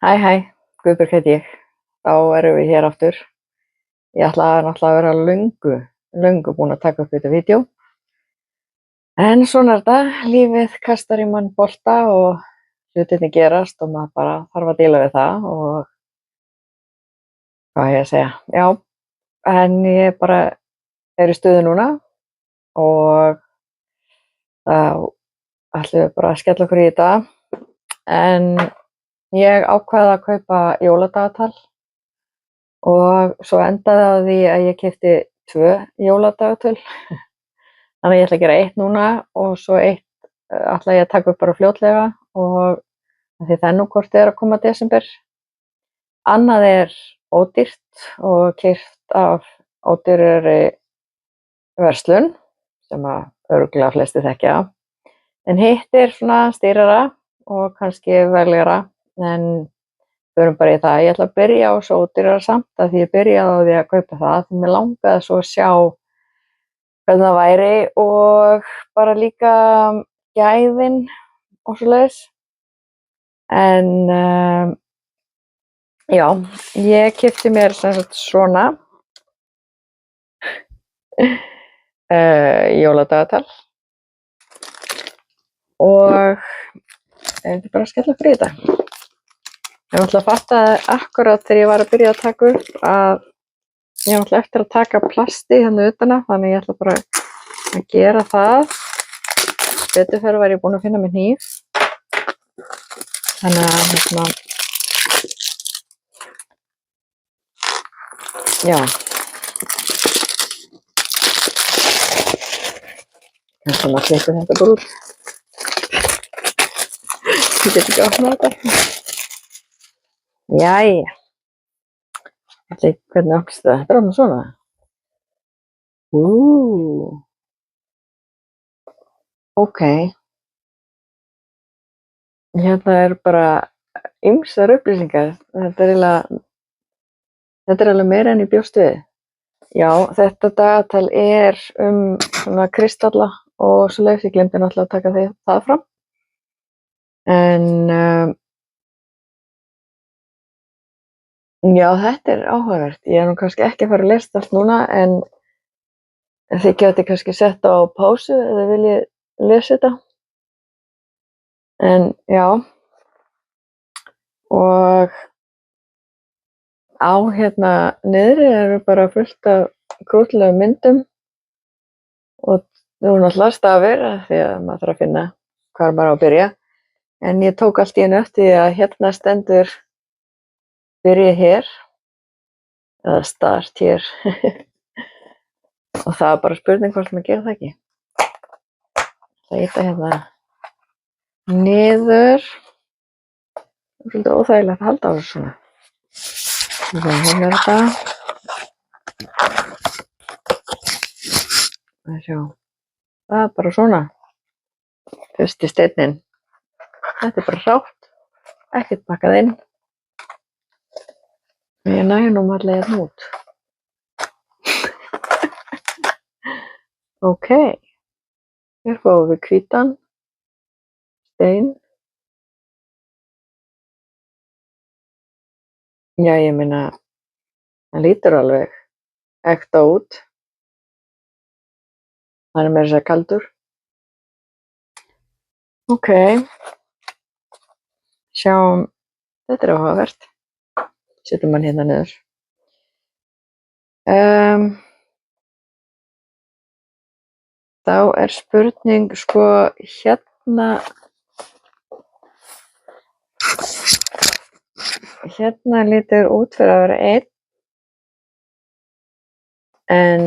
Hæ, hæ, Guðbjörg heiti ég. Þá erum við hér aftur. Ég ætlaði náttúrulega að vera löngu búin að taka upp þetta vídeo. En svona er þetta, lífið kastar í mann bolta og hlutirnir gerast og maður bara þarf að díla við það og hvað á ég að segja, já, en ég bara er í stuði núna og þá ætlum við bara að skella okkur í þetta. En ég ákvað að kaupa jóladagatal og svo endaði á því að ég keypti 2 jóladagatöl. Þannig að ég ætla að gera 1 núna og svo 1 ætla ég að taka upp bara fljótlega og því það er nú hvort er að koma desember. Annað er ódýrt og keypt af ódýrari verslun sem að örugglega flestir þekkja. En hitt er svona dýrara og kannski veglegra, en förum bara í það. Ég ætla að byrja á svo ódýrara samt að því ég byrjaði á því að kaupa það því mér langaði svo að sjá hvernig það væri og bara líka gæðin og svoleiðis. En já, ég keypti mér sem sagt svona jóladagatal og þetta er bara að skella okkur í þetta. Ég náttúrulega fattaði akkurat þegar ég var að byrja að taka upp að ég náttúrulega eftir að taka plasti hérna utan af, þannig ég ætla bara að gera það. Betur fyrir var ég búin að finna mér hníf. Þannig að hérna, já. Þannig að maður klippi þetta bara út. Ég get ekki opnað þetta. Jæja. Hvernig opnast þetta? Þetta er alveg svona. Ok. Hérna er bara ýmsar upplýsingar. Þetta er alveg meira en ég bjóst við. Já, þetta dagatal er svona kristalla og svoleiðis. Ég glemdi náttúrulega að taka það fram. En já, þetta er áhugavert. Ég er nú kannski ekki að fara að lesa allt núna, en þið geti kannski sett á pásu eða viljið lesa þetta. En já, og á hérna niðri eru bara fullt af krútlegum myndum og nú náttúrulega stafir því að maður þarf að finna hvar maður á að byrja. En ég tók allt í einu eftir því að hérna stendur byrja hér eða start hér og það er bara spurning hvort maður gerir það ekki. Það íta hérna niður. Það er svolítið óþægilegt að halda á þessu svona. Hérna er þetta. Það er bara svona. Fyrsti steinninn. Þetta er bara hrátt, ekkert pakkað inn. Ég næ nú allega hérna út. Ok, hér fáum við hvítan stein. Já, ég meina, hann lítur alveg ekta út. Hann er meira að segja kaldur. Ok, sjáum, þetta er áhugavert. Setjum hann hérna niður. Þá er spurning, sko, hérna lítur út fyrir að vera 1, en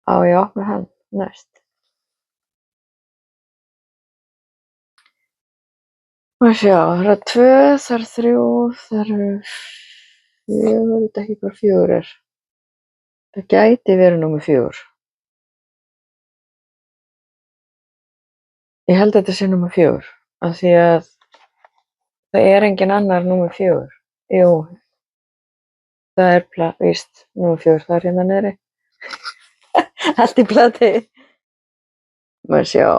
á ég að opna hann næst. Og sjá, það eru 2, það eru 3, það eru 4, þetta ekki hvað 4 er. Það gæti verið númer 4. Ég held að þetta sé númer 4, af því að það er engin annar númer 4. Jú, það er víst númer 4, það er hérna niðri. Allt í plati. Maður sjá,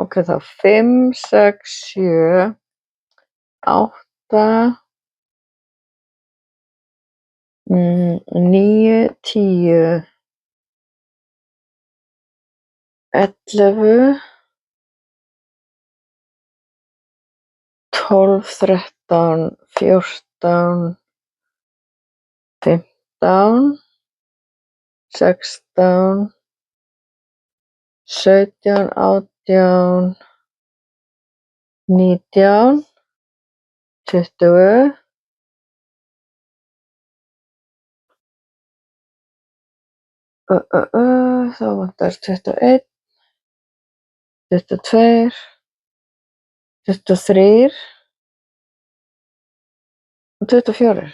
Ok, þá 5, 6, 7, 8, 9, 10, 11, 12, 13, 14, 15, 16, 17, 18, 19, 20, þá vantar 21, 22, 23 og 24.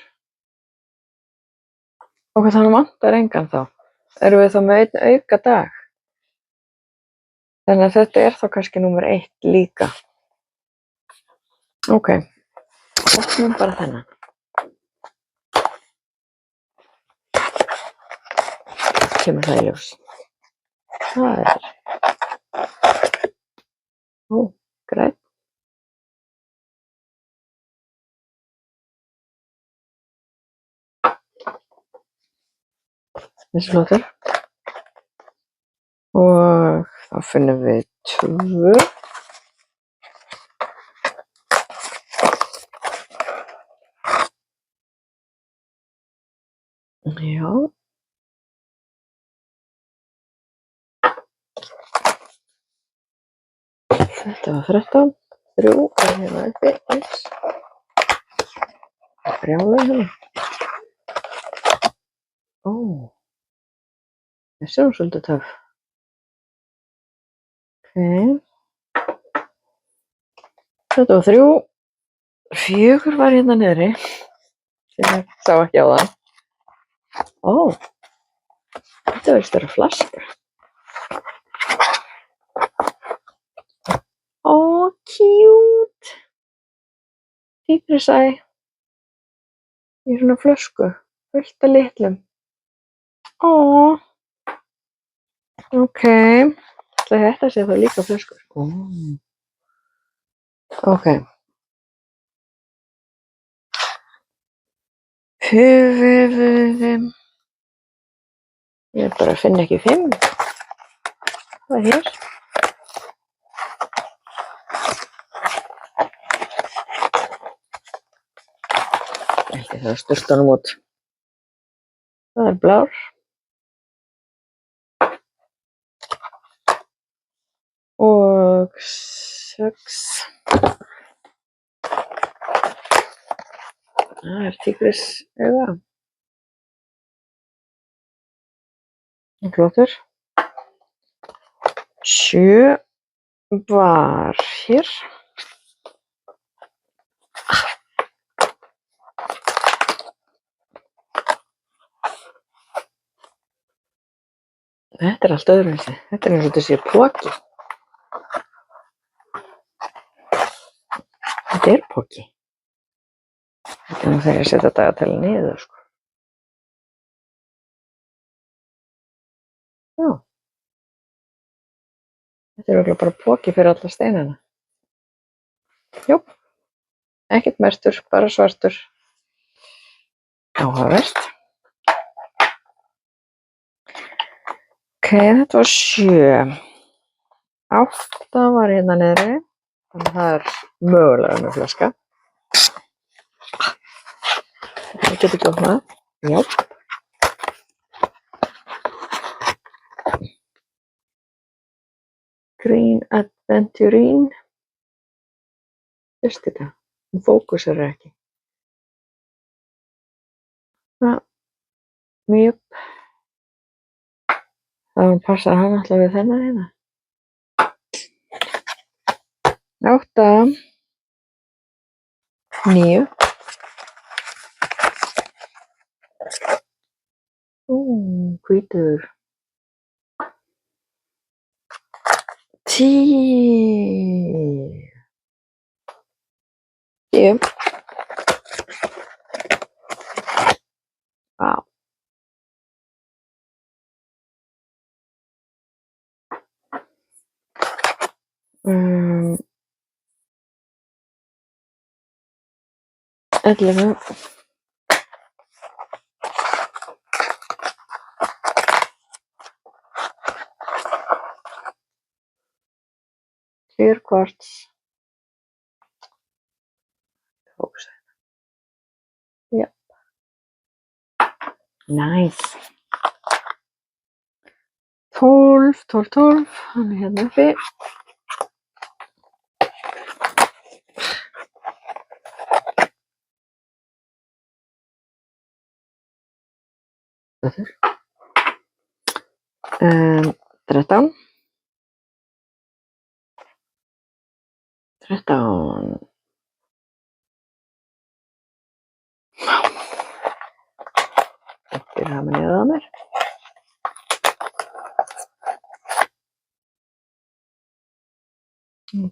Ok, þannig vantar engan þá. Erum við þá með einn auka dag? Þannig að þetta er þá kannski númer 1 líka. Ok, opnum bara þennan. Kemur það í ljós. Það er grænn. Þessi flottur. Og þá finnum við 2. Já. Þetta var 13. 3 er hérna uppi. Brjálæði hérna. Þessi er svolítið töff. Ok. Þetta var 3. 4 var hérna niðri. Sem ég sá ekki á það. Þetta verðist vera flaska. Cute. Tígrisæ. Í svona flösku. Fullt af litlum. Ok. Ætli þetta sé þá líka flöskur. Ok. Ég bara finn ekki 5. Hvað er hér? Ekki það sturta honum út. Það er blár. Og 6. Það er tígrisauga. Flottur. 7 var hér. Þetta er allt öðruvísi. Þetta er eins og þetta sé poki. Þetta er poki. Þetta er nú þegar ég setja dagatalið niður, sko. Já. Þetta er örugglega bara poki fyrir alla steinana. Jú. Ekkert merktur, bara svartur. Áhugavert. Ok, þetta var 7. 8 var hérna niðri. Þannig að það er mögulega með flaska. Þetta getur ekki opnað. Já. Green Aventurine. Sérst þetta? Hún fókusar ekki. Mjög. Það passar hann alltaf við þennan hérna. 8. 9. Hvítur. 10. 10. Vá. 11. Clear quartz. Focus. Yep. Nice. 12. Hann er hérna uppi. Þetta er 13. 13. Þetta er hafa niður á mér.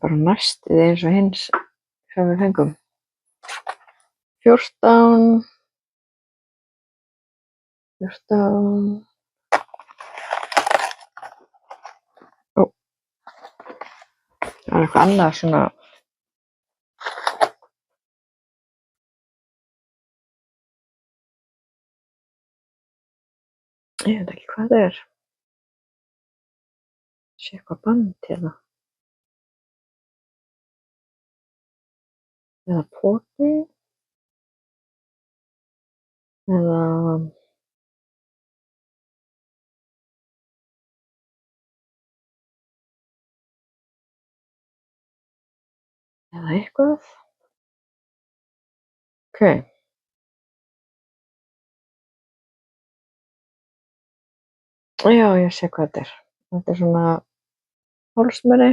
Bara næstuð eins og hins sem við fengum. 14. Ó. Það er eitthvað annað svona. Ég veit ekki hvað það er. Sé eitthvað band hérna. Eða poti. Eða eitthvað. Ok. Já, ég sé hvað þetta er. Þetta er svona hálsmenni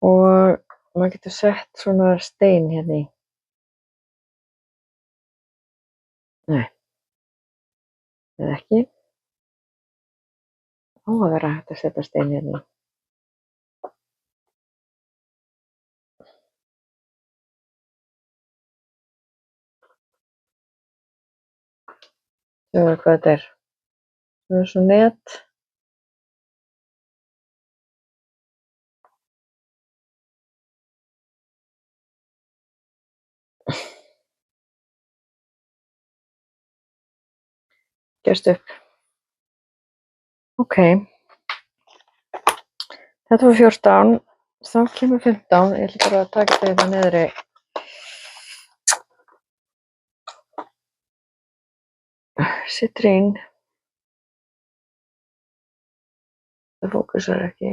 og maður getur sett svona stein hérna í. Nei. Eða ekki. Á að vera hægt að setja stein hérna í. Sjáðu hvað þetta er. Það er svo net. Gefst upp. Ok. Þetta var 14. Þá kemur 15. Ég ætla bara að taka þetta hérna niðri. Citrín. Það fókusar ekki.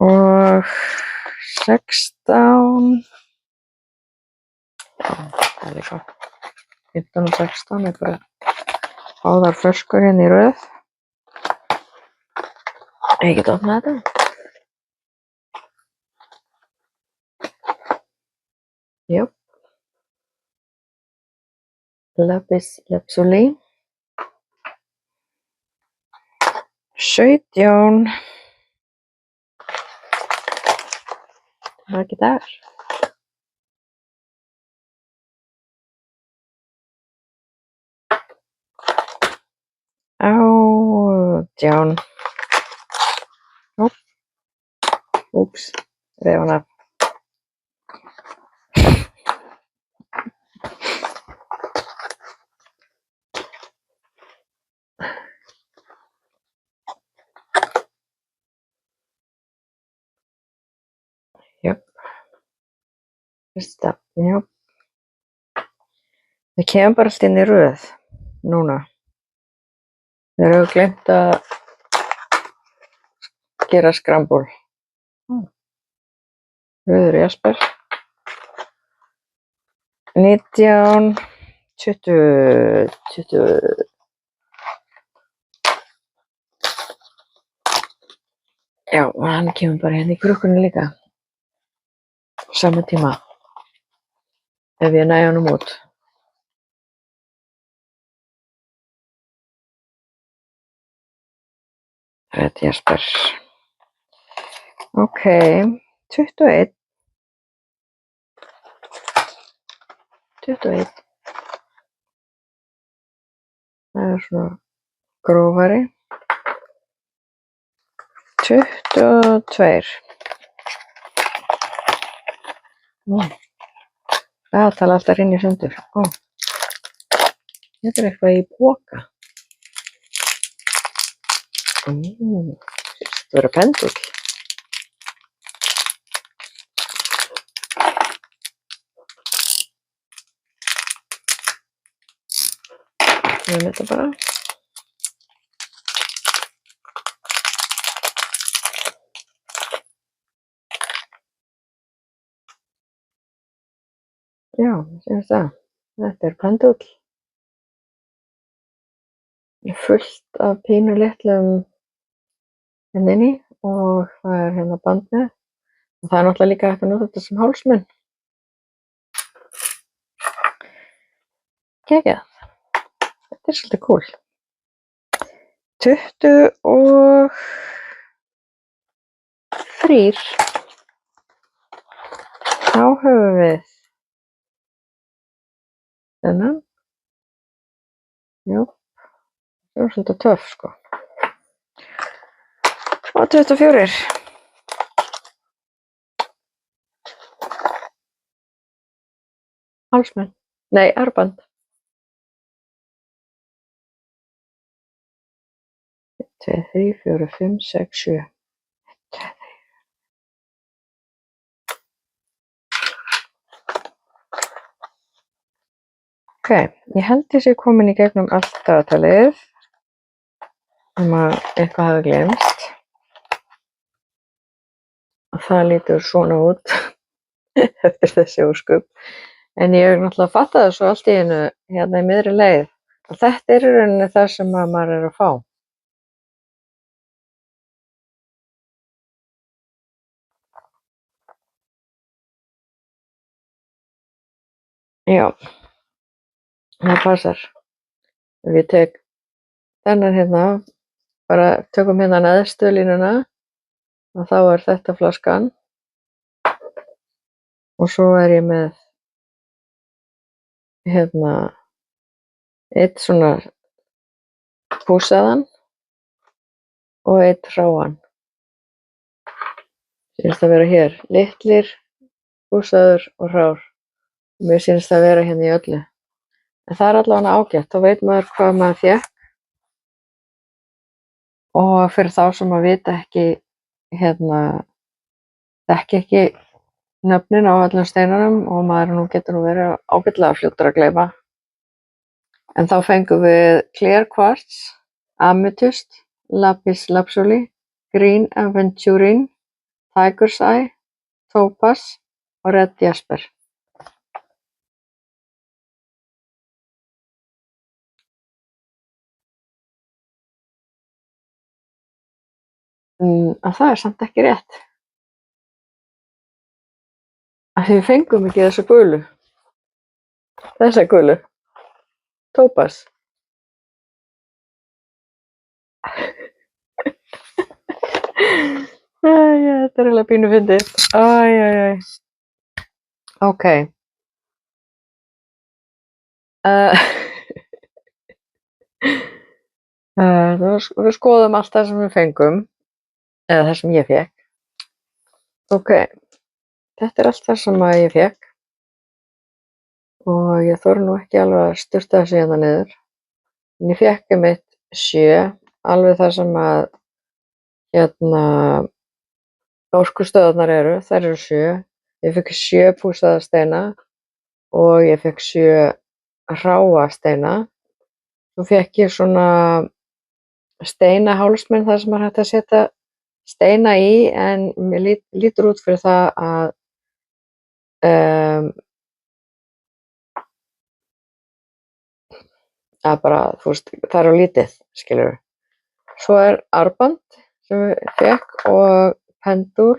Og 16. Já, það er líka 15 og 16 er bara báðar flöskur hérna í röð. Ég get opnað þetta. Jöp. Lapis lazuli. 17. Það var ekki dagur. 18. Úps, reif hann af. Jöp. Fyrsta, jöp. Það kemur bara allt inn í röð núna. Þeir eru gleymt að gera skrambúl. Rauður jasper. 19, 20. Já, hann kemur bara hérna í krukkunni líka. Sama tíma. Ef ég næ honum út. Rauður jasper. Ok, 21. 21. Það er svona grófari. 22. Það tala alltaf inn í sundur. Þetta eitthvað í poka. Það verður pendull. Þetta bara. Já, sést það. Þetta pendull. Fullt af pínu litlum inni og það hérna band með. Og það náttúrulega líka hægt að nota þetta sem hálsmen. Geggjað. Þetta svolítið cool. 23. Þá höfum við þennan. Jú, það svolítið töff sko. Og 24. Hálsmen. Nei, arband. 1, 2, 3, 4, 5, 6, 7. 1, 2, 3. Ok, ég held ég sé komin í gegnum allt dagatalið. Eitthvað hafi glemst. Og það lítur svona út eftir þessi ósköp. En ég hef náttúrulega fattað það svo allt í einu hérna í miðri leið. Og þetta í rauninni það sem maður að fá. Já, það passar. Ef ég tek þennan hérna, bara tökum hérna neðstu línuna og þá þetta flaskan. Og svo ég með hérna eitt svona púsaðan og eitt hráan. Sýnist að vera hér litlir, púsaður og hrár. Mér sýnist að vera hérna í öllu. En það allavega ágætt, þá veit maður hvað maður fékk. Og fyrir þá sem að vita ekki, þekki ekki nöfnin á öllum steinunum og maður getur verið ágætlega fljótur að gleyma. En þá fengum við Clear Quartz, Amethyst, Lapis Lazuli, Green Aventurine, Tiger's Eye, Topaz og Red Jasper. Að það samt ekki rétt. Af því við fengum ekki þessa gulu. Þessa gulu. Topaz. Þetta eiginlega pínu fyndið. Ok. Við skoðum allt það sem við fengum. Eða það sem ég fékk. Ok. Þetta allt það sem ég fékk. Og ég þori nú ekki alveg að sturta þessu hérna niður. En ég fékk mitt 7. Alveg það sem að orkustöðvarnar eru. Þær eru 7. Ég fékk 7 púsaða steina. Og ég fékk 7 hráa steina. Svo fékk ég svona steinahálsmen þar sem hægt að setja steina í, en mér lítur út fyrir það að bara, þú veist, það er á lítið, skilurðu. Svo arband sem ég fékk og pendul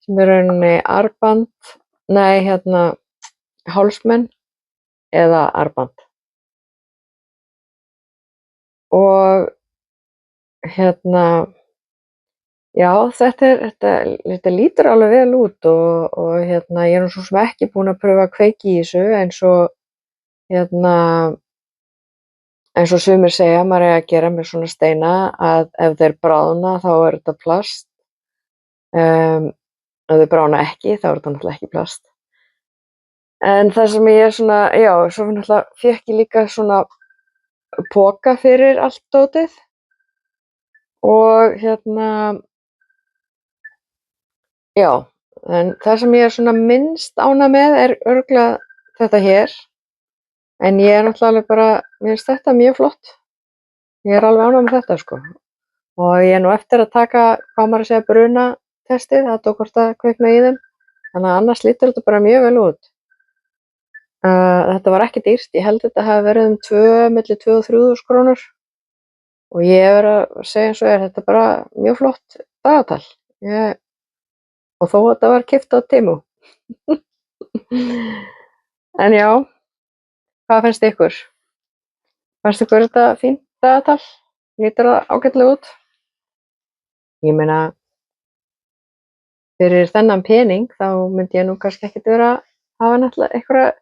sem rauninni arband, hálsmen eða arband. Og já, þetta lítur alveg vel út og ég nú svo sem ekki búin að pröfa að kveiki í þessu, en svo eins og sumir segja, maður eigi að gera með svona steina að ef þeir bráðna þá er þetta plast. Ef þeir bráðna ekki þá er þetta náttúrulega ekki plast. En það sem ég svona, já, svo náttúrulega fékk ég líka svona poka fyrir allt dótið og já, en það sem ég er svona minnst ánægð með er örugglega þetta hér. En ég er náttúrulega alveg bara, mér finnst þetta mjög flott. Ég er alveg ánægð með þetta sko. Og ég er nú eftir að taka, hvað maður að segja, brunatestið, það tók hvort að kvikna í þeim. Þannig að annars lítur þetta bara mjög vel út. Þetta var ekki dýrt, ég held þetta hafi verið milli 2.000 og 3.000 krónur. Og ég er að segja eins og þetta bara mjög flott dagatal. Og þó þetta var keypt á Temu. En já, hvað finnst ykkur? Fannst ykkur þetta fínt dagatal? Lítur það ágætlega út? Ég meina, fyrir þennan pening þá myndi ég nú kannski ekkert vera að hafa náttúrulega einhverja.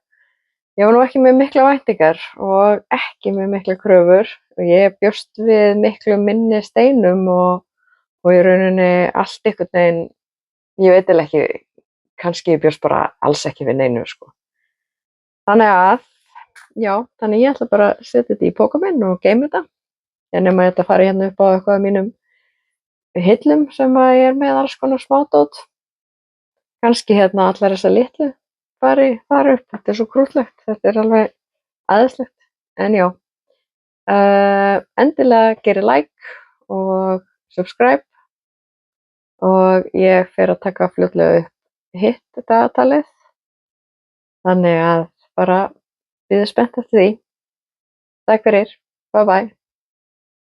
Ég var nú ekki með mikla væntingar og ekki með mikla kröfur og ég bjóst við miklu minni steinum og í rauninni allt einhvern veginn, ég veit ekki, kannski ég bjóst bara alls ekki við neinu sko. Þannig að, já, ég ætla bara að setja þetta í póka minn og geyma þetta. En nema þetta fari hérna upp á eitthvað af mínum hillum sem að ég er með alls konar smádót. Kannski hérna allar þessar litlu fari þar upp, þetta er svo krúttlegt, þetta er alveg æðislegt, en já, endilega gerið like og subscribe og ég fer að taka fljótlega upp hitt dagatalið, þannig að bara bíðið spennt eftir því. Takk fyrir, bye bye.